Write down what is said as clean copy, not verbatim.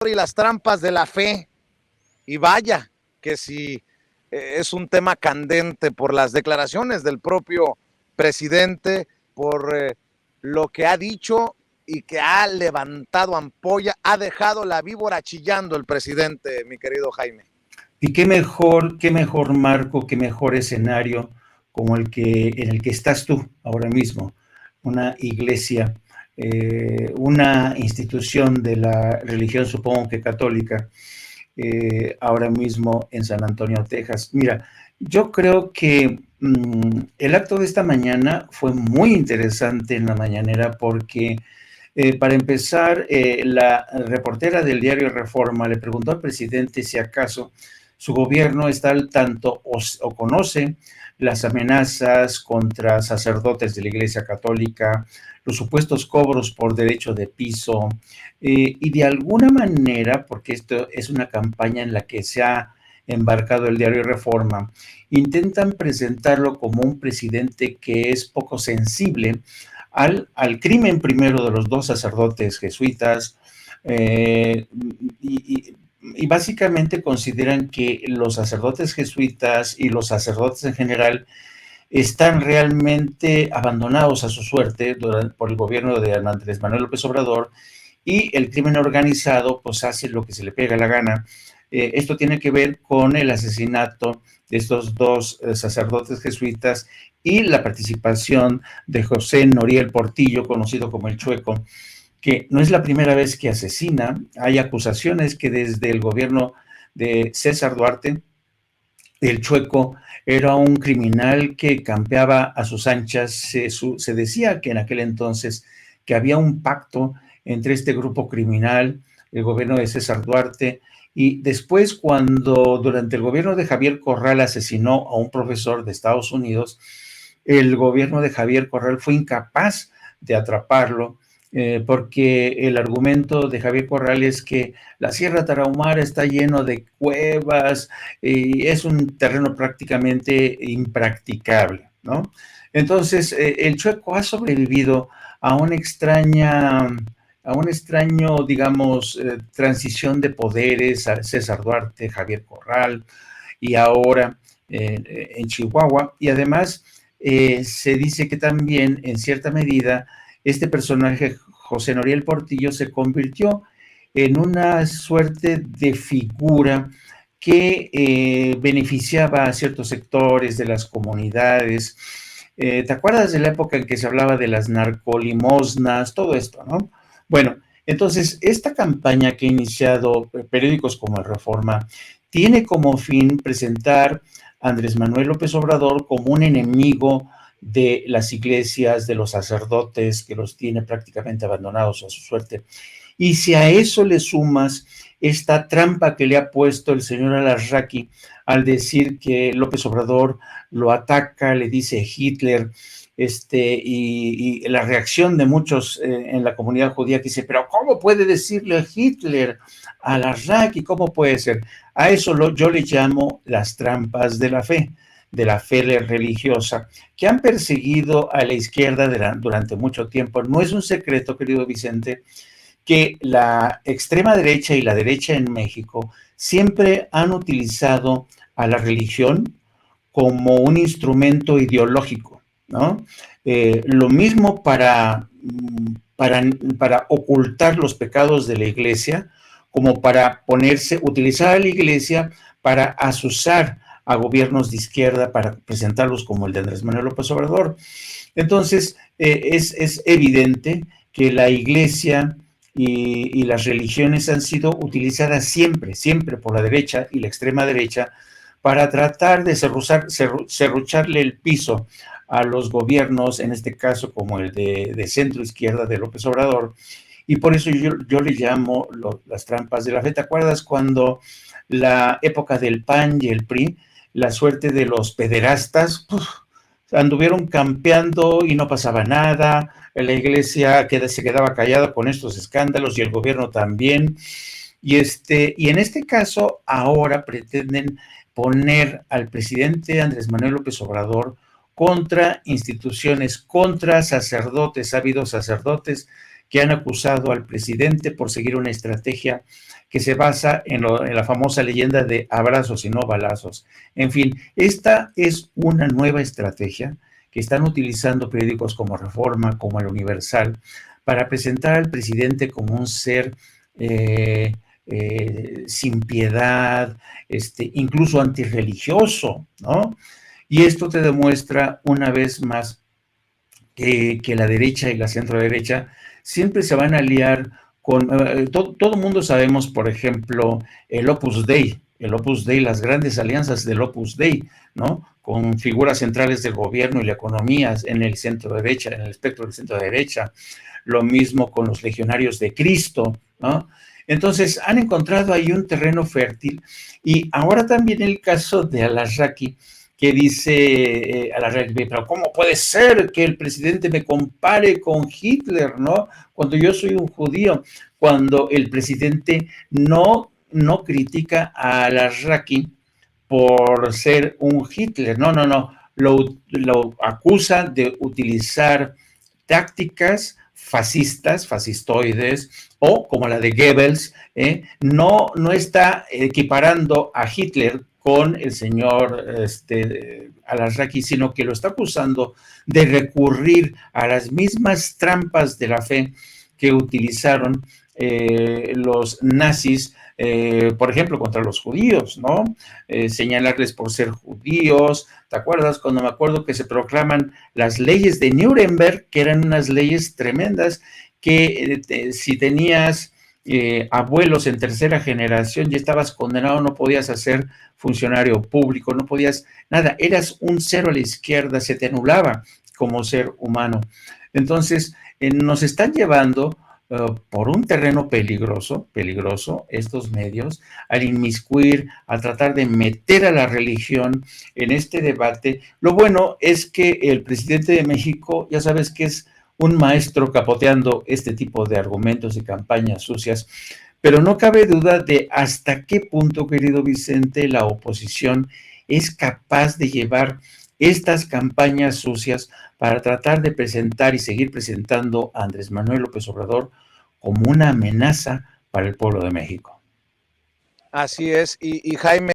Obrador y las trampas de la fe. Y vaya que si es un tema candente por las declaraciones del propio presidente, por lo que ha dicho y que ha levantado ampolla, ha dejado la víbora chillando el presidente, mi querido Jaime. Y qué mejor marco, qué mejor escenario como en el que estás tú ahora mismo, una iglesia, una institución de la religión, supongo que católica, ahora mismo en San Antonio, Texas. Mira, yo creo que el acto de esta mañana fue muy interesante en la mañanera porque, para empezar, la reportera del diario Reforma le preguntó al presidente si acaso su gobierno está al tanto o conoce las amenazas contra sacerdotes de la Iglesia Católica, los supuestos cobros por derecho de piso, y de alguna manera, porque esto es una campaña en la que se ha embarcado el diario Reforma, intentan presentarlo como un presidente que es poco sensible al crimen primero de los dos sacerdotes jesuitas, y básicamente consideran que los sacerdotes jesuitas y los sacerdotes en general están realmente abandonados a su suerte por el gobierno de Andrés Manuel López Obrador, y el crimen organizado pues hace lo que se le pega la gana. Esto tiene que ver con el asesinato de estos dos sacerdotes jesuitas y la participación de José Noriel Portillo, conocido como el Chueco, que no es la primera vez que asesina. Hay acusaciones que desde el gobierno de César Duarte, el Chueco era un criminal que campeaba a sus anchas. Se decía que en aquel entonces que había un pacto entre este grupo criminal, el gobierno de César Duarte, y después cuando durante el gobierno de Javier Corral asesinó a un profesor de Estados Unidos, el gobierno de Javier Corral fue incapaz de atraparlo, porque el argumento de Javier Corral es que la Sierra Tarahumara está lleno de cuevas y es un terreno prácticamente impracticable, ¿no? Entonces, el Chueco ha sobrevivido a una extraño, digamos, transición de poderes, a César Duarte, Javier Corral, y ahora en Chihuahua, y además se dice que también, en cierta medida, este personaje, José Noriel Portillo, se convirtió en una suerte de figura que beneficiaba a ciertos sectores de las comunidades. ¿Te acuerdas de la época en que se hablaba de las narcolimosnas, todo esto, no? Bueno, entonces, esta campaña que ha iniciado periódicos como el Reforma tiene como fin presentar a Andrés Manuel López Obrador como un enemigo de las iglesias, de los sacerdotes, que los tiene prácticamente abandonados a su suerte. Y si a eso le sumas esta trampa que le ha puesto el señor Alarraqui al decir que López Obrador lo ataca, le dice Hitler, y la reacción de muchos en la comunidad judía que dice, pero ¿cómo puede decirle Hitler a Alarraqui? ¿Cómo puede ser? A eso yo le llamo las trampas de la fe religiosa, que han perseguido a la izquierda durante mucho tiempo. No es un secreto, querido Vicente, que la extrema derecha y la derecha en México siempre han utilizado a la religión como un instrumento ideológico, ¿no? Lo mismo para ocultar los pecados de la iglesia, como para utilizar a la iglesia para azuzar a gobiernos de izquierda, para presentarlos como el de Andrés Manuel López Obrador. Entonces, es evidente que la iglesia y las religiones han sido utilizadas siempre por la derecha y la extrema derecha para tratar de serrucharle el piso a los gobiernos, en este caso como el de centro izquierda de López Obrador, y por eso yo le llamo las trampas de la fe. ¿Te acuerdas cuando la época del PAN y el PRI, la suerte de los pederastas, anduvieron campeando y no pasaba nada, la iglesia se quedaba callada con estos escándalos y el gobierno también, y en este caso ahora pretenden poner al presidente Andrés Manuel López Obrador contra instituciones, contra sacerdotes. Ha habido sacerdotes que han acusado al presidente por seguir una estrategia que se basa en la famosa leyenda de abrazos y no balazos. En fin, esta es una nueva estrategia que están utilizando periódicos como Reforma, como El Universal, para presentar al presidente como un ser sin piedad, incluso antirreligioso, ¿no? Y esto te demuestra una vez más que la derecha y la centro derecha siempre se van a aliar con, todo el mundo sabemos, por ejemplo, el Opus Dei, las grandes alianzas del Opus Dei, ¿no? Con figuras centrales del gobierno y la economía en el centro derecha, en el espectro del centro derecha, lo mismo con los legionarios de Cristo, ¿no? Entonces han encontrado ahí un terreno fértil y ahora también el caso de Al-Azraqui, que dice a la red, pero ¿cómo puede ser que el presidente me compare con Hitler, ¿no? Cuando yo soy un judío, cuando el presidente no critica a Al-Azraqui por ser un Hitler, no, lo acusa de utilizar tácticas fascistas, fascistoides, o como la de Goebbels, no está equiparando a Hitler con el señor Al-Azraqui, sino que lo está acusando de recurrir a las mismas trampas de la fe que utilizaron los nazis, por ejemplo, contra los judíos, ¿no? Señalarles por ser judíos. ¿Te acuerdas? Cuando me acuerdo que se proclaman las leyes de Nuremberg, que eran unas leyes tremendas, que si tenías abuelos en tercera generación, ya estabas condenado, no podías hacer funcionario público, no podías nada, eras un cero a la izquierda, se te anulaba como ser humano. Entonces, nos están llevando por un terreno peligroso estos medios, al inmiscuir, a tratar de meter a la religión en este debate. Lo bueno es que el presidente de México, ya sabes que es un maestro capoteando este tipo de argumentos y campañas sucias, pero no cabe duda de hasta qué punto, querido Vicente, la oposición es capaz de llevar estas campañas sucias para tratar de presentar y seguir presentando a Andrés Manuel López Obrador como una amenaza para el pueblo de México. Así es, y Jaime,